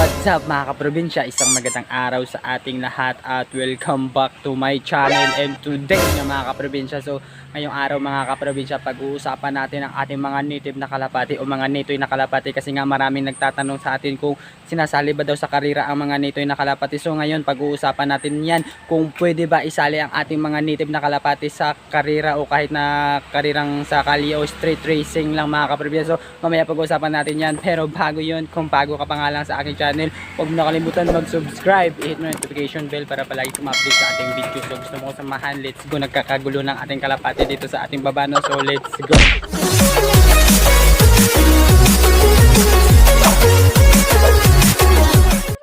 What's up mga kaprobinsya? Isang magandang araw sa ating lahat at welcome back to my channel. And today na mga kaprobinsya, so ngayong araw mga kaprobinsya, pag-uusapan natin ang ating mga native na kalapati o mga nitoy na kalapati, kasi nga maraming nagtatanong sa atin kung sinasali ba daw sa karera ang mga nitoy na kalapati. So ngayon pag-uusapan natin yan, kung pwede ba isali ang ating mga native na kalapati sa karera o kahit na karirang sa kalye o street racing lang mga kaprobinsya. So mamaya pag-uusapan natin yan, pero bago yun, kung bago ka pa nga lang sa aking channel, huwag mo nakalimutan mag-subscribe, i-hit mo notification bell para palagi ma-update sa ating video. So gusto mo ko samahan, let's go. Nagkakagulo ng ating kalapati dito sa ating babano, so let's go.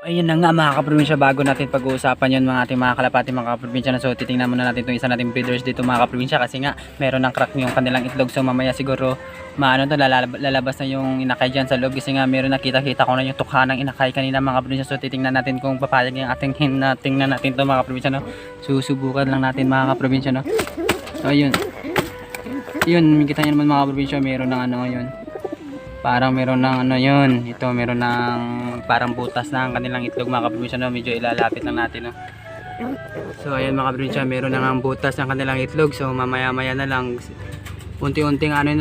Ayun na nga mga kaprobinsya, bago natin pag-uusapan yun mga ating mga kalapati mga kaprobinsya na, so titingnan muna natin itong isa nating breeders dito mga kaprobinsya, kasi nga meron ng crack yung kanilang itlog. So mamaya siguro maano to, lalabas na yung inakay dyan sa loob, kasi nga meron nakita ko na yung tukha ng inakay kanina mga kaprobinsya. So titingnan natin kung papayag yung ating hen na, tingnan natin to mga kaprobinsya no. Susubukan lang natin mga kaprobinsya no. So ayun, kita nyo naman mga kaprobinsya, meron ng ano yun, parang meron ng ano yun, ito meron ng parang butas na ang kanilang itlog mga kaprobinsya no. Medyo ilalapit lang natin no. So ayan mga kaprobinsya, meron na ng butas ng kanilang itlog. So mamaya maya na lang unti-unting ano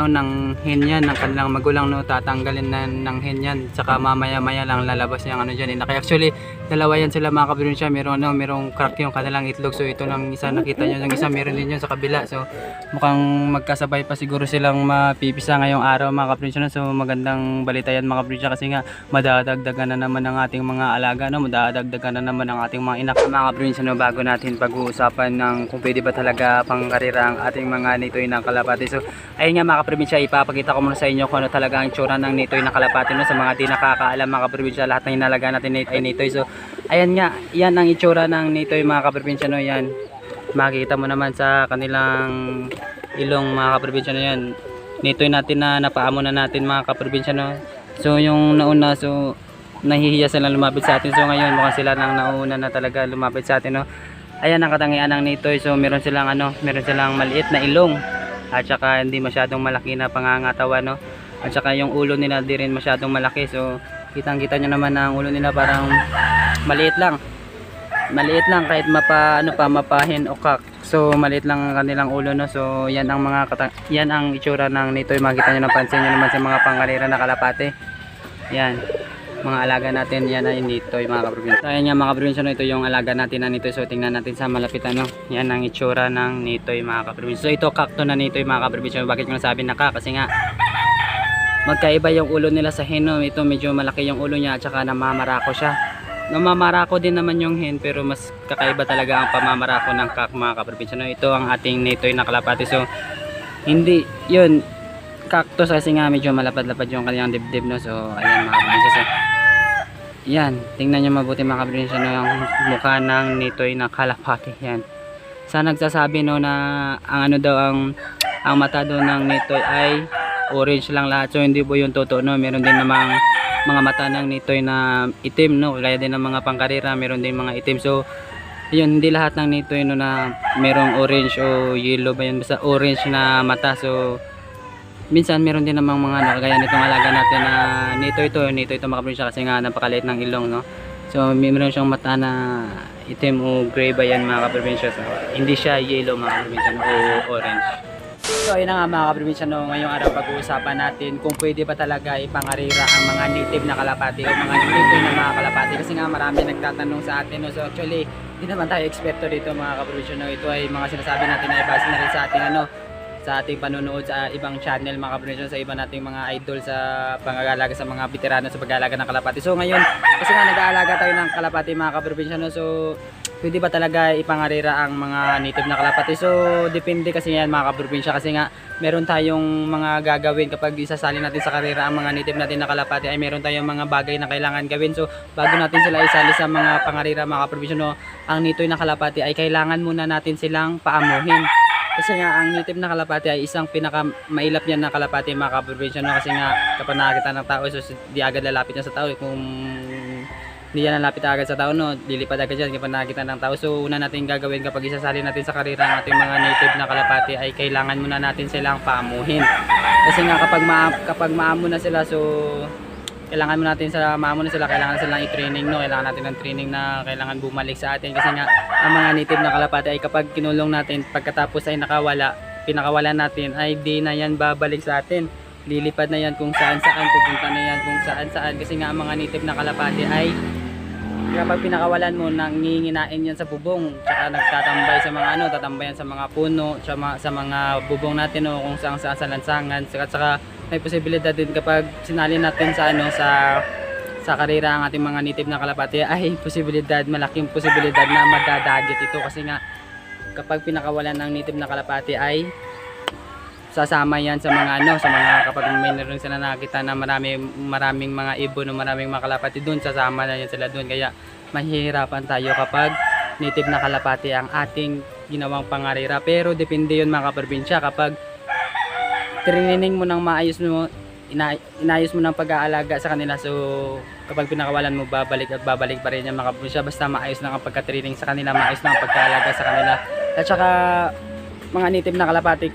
ng hen yan ng kanilang magulang no, tatanggalin na ng hen yan, saka mamaya maya lang lalabas yung ano dyan. Kaya actually dalawa yan sila mga kaprobinsya, merong crack yung kanilang itlog. So ito lang isa nakita nyo, yung isa meron din yun sa kabila. So mukhang magkasabay pa siguro silang mapipisa ngayong araw mga kaprobinsya no. So magandang balita yan mga kaprobinsya, kasi nga madadagdagan na naman ang ating mga alaga no, madadagdagan na naman ang ating mga inak mga kaprobinsya no. Bago natin pag-uusapan ng kung pwede ba talaga pang karera ang ating mga nitoy na kalapati. So ayun nga mga kaprobinsya, ipapakita ko muna sa inyo kung ano talaga ang itsura ng nitoy na kalapati no. Sa mga di nakakaalam mga kaprobinsya, lahat ng inalaga natin ay nitoy. So ayan nga, yan ang itsura ng nitoy mga kaprobinsya no. Yan, makikita mo naman sa kanilang ilong mga kaprobinsya no. Yan, nitoy natin na napaamo na natin mga kaprobinsya no. So yung nauna, so nahihiya silang lumapit sa atin. So ngayon mukhang sila nang nauna na talaga lumapit sa atin no. Ayan ang katangian ng nitoy. So meron silang maliit na ilong, at saka hindi masyadong malaki na pangangatawan no. At saka yung ulo nila di rin masyadong malaki. So kitang-kita nyo naman na ang ulo nila parang maliit lang kahit mapahin o kak. So maliit lang ang kanilang ulo no. So yan ang yan ang itsura ng nitoy. Makita nyo, napansin nyo naman sa mga pangkarera na kalapate. Yan, mga alaga natin, yan ay nitoy mga kaprobinsya. So ayan nga mga kaprobinsya no, ito yung alaga natin na nitoy. So tingnan natin sa malapit ano. Yan ang itsura ng nitoy mga kaprobinsya. So ito kakto na nitoy mga kaprobinsya. Bakit ko nasabi na kak? Kasi nga magkaiba yung ulo nila sa hen no. Ito medyo malaki yung ulo niya, at saka namamarako siya. Namamarako din naman yung hen, pero mas kakaiba talaga ang pamamarako ng kak mga kaprobinsya no. Ito ang ating nitoy na kalapati. So hindi yun cactus, kasi nga medyo malapad-lapad yung kanyang dibdib no. So ayan mga kaprobinsya. So yan, tingnan nyo mabuti mga kaprobinsya no, yung mukha ng nitoy na kalapati. Yan, sa nagsasabi no na ang ano daw ang mata daw ng nitoy ay orange lang lahat. So hindi po yung totoo no. Meron din namang mga mata ng nitoy na itim no, kaya din ng mga pangkarera meron din mga itim. So yun, hindi lahat ng nitoy no na merong orange o yellow ba yun, basta orange na mata. So minsan meron din namang mga nakagaya nitong alaga natin na nitoy ito mga kaprobinsya, kasi nga napakaliit ng ilong no. So meron siyang mata na itim o gray ba yan mga kaprobinsya. So hindi siya yellow mga kaprobinsya no, o orange. So ayun na nga mga kaprobinsya no, ngayong araw pag-uusapan natin kung pwede ba talaga ipangarira ang mga native na kalapati o mga nitoy na mga kalapati, kasi nga marami nagtatanong sa atin no. So actually hindi naman tayo eksperto dito mga kaprobinsya no. Ito ay mga sinasabi natin na base na rin sa ating sa ating panonood sa ibang channel mga kaprobinsya, sa iba nating mga idol sa pangangalaga sa mga veterano sa pag-aalaga ng kalapati. So ngayon, kasi nga nag-aalaga tayo ng kalapati mga kaprobinsya no, so pwede ba talaga ipangarira ang mga native na kalapati? So depende kasi yan mga kaprobinsya, kasi nga meron tayong mga gagawin kapag isasali natin sa karera ang mga native natin na kalapati, ay meron tayong mga bagay na kailangan gawin. So bago natin sila isali sa mga pangarira mga kaprobinsya no, ang nitoy na kalapati ay kailangan muna natin silang paamuhin. Kasi nga ang native na kalapati ay isang pinakamailap yan na kalapati mga kaprobinsya no, kasi nga kapag nakakita ng tao, so di agad lalapit niya sa tao. Kung hindi yan lalapit agad sa tao no, lilipad agad yan kapag nakakita ng tao. So una natin gagawin kapag isasali natin sa karera ang ating mga native na kalapati ay kailangan muna natin silang paamuhin. Kasi nga kapag maamo na sila, so kailangan mo natin sa mamo na sila, kailangan silang i-training, no? Kailangan natin ng training na kailangan bumalik sa atin kasi nga ang mga native na kalapati ay kapag kinulong natin pagkatapos ay pinakawalan natin ay di na yan babalik sa atin, lilipad na yan kung saan saan, pupunta na yan kung saan saan kasi nga ang mga native na kalapati ay kapag pinakawalan mo nanginginain yan sa bubong, tsaka nagtatambay sa mga tatambayan sa mga puno, sa mga bubong natin o kung saan sa lansangan. Saka may posibilidad din kapag sinali natin sa karera ang ating mga native na kalapati ay malaking posibilidad na madadagit ito kasi nga kapag pinakawalan ng native na kalapati ay sasama yan sa mga kapag may naroon sila nakita na maraming mga ibon o maraming mga kalapati doon, sasama na yan sila doon, kaya mahihirapan tayo kapag native na kalapati ang ating ginawang pangarera. Pero depende yun mga kaprobinsya, kapag training mo ng maayos mo, inayos mo ng pag-aalaga sa kanila, so kapag pinakawalan mo babalik pa rin yan mga kaprobinsya, basta maayos lang ang pagka-training sa kanila, maayos lang ang pag-aalaga sa kanila. At saka mga native na kalapati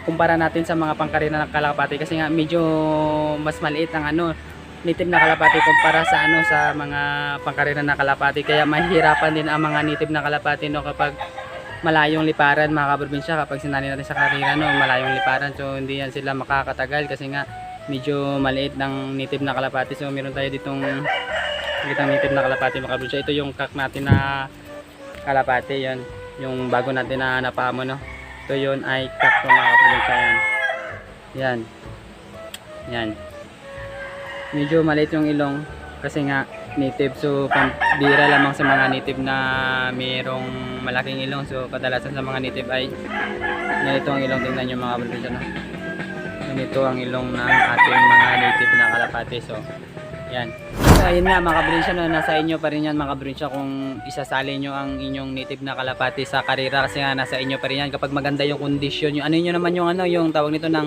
kumpara natin sa mga pangkarera ng kalapati kasi nga medyo mas maliit ang native na kalapati kumpara sa sa mga pangkarera na kalapati, kaya mahihirapan din ang mga native na kalapati kapag malayong liparan mga kaprobinsya. Kapag sinali natin sa karera malayong liparan, so hindi yan sila makakatagal kasi nga medyo maliit ng native na kalapati. So meron tayo ditong native na kalapati mga kaprobinsya. Ito yung kak natin na kalapati, yan yung bago natin na napamo ito yun ay kak mga kaprobinsya. Yan. Medyo maliit yung ilong kasi nga native, so pambira lamang sa mga native na mayroong malaking ilong. So kadalasan sa mga native ay ganito ang ilong. Tingnan nyo mga kaprobinsya, ganito ang ilong ng ating mga native na kalapati. So yan. So ayun nga mga kaprobinsya, nasa inyo pa rin yan mga kaprobinsya kung isasali nyo ang inyong native na kalapati sa karera kasi nga nasa inyo pa rin yan kapag maganda yung kondisyon, yung naman yung tawag nito ng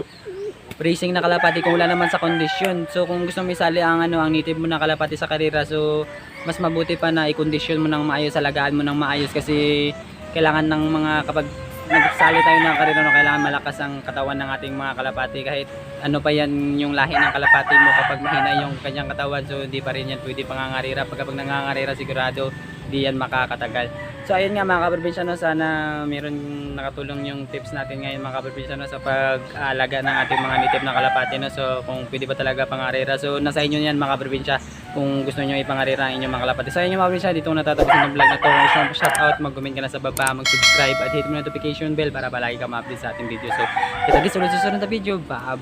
racing na kalapati kung wala naman sa kondisyon. So kung gusto mo isali ang native mo na kalapati sa karera, so mas mabuti pa na i-kondisyon mo ng maayos, alagaan mo ng maayos kasi kailangan ng kapag nagsali tayo ng karera kailangan malakas ang katawan ng ating mga kalapati. Kahit pa yan yung lahi ng kalapati mo, kapag mahina yung kanyang katawan, so hindi pa rin yan pwede pangangarira. Kapag nangangarira sigurado di yan makakatagal. So ayun nga mga kaprobinsya, sana meron nakatulong yung tips natin ngayon mga kaprobinsya sa pag-alaga ng ating mga native na kalapati so kung pwede ba talaga pangarera, so nasa inyo yan mga kaprobinsya kung gusto nyo ipangarera ang inyong mga kalapati. Sa inyo mga kaprobinsya, dito natatapos ng vlog na to. Kung gusto mo shout out, mag-comment ka na sa baba, mag-subscribe at hit mo notification bell para palagi ka ma-update sa ating video. So kita-kits ulit sa susunod na video. Bye!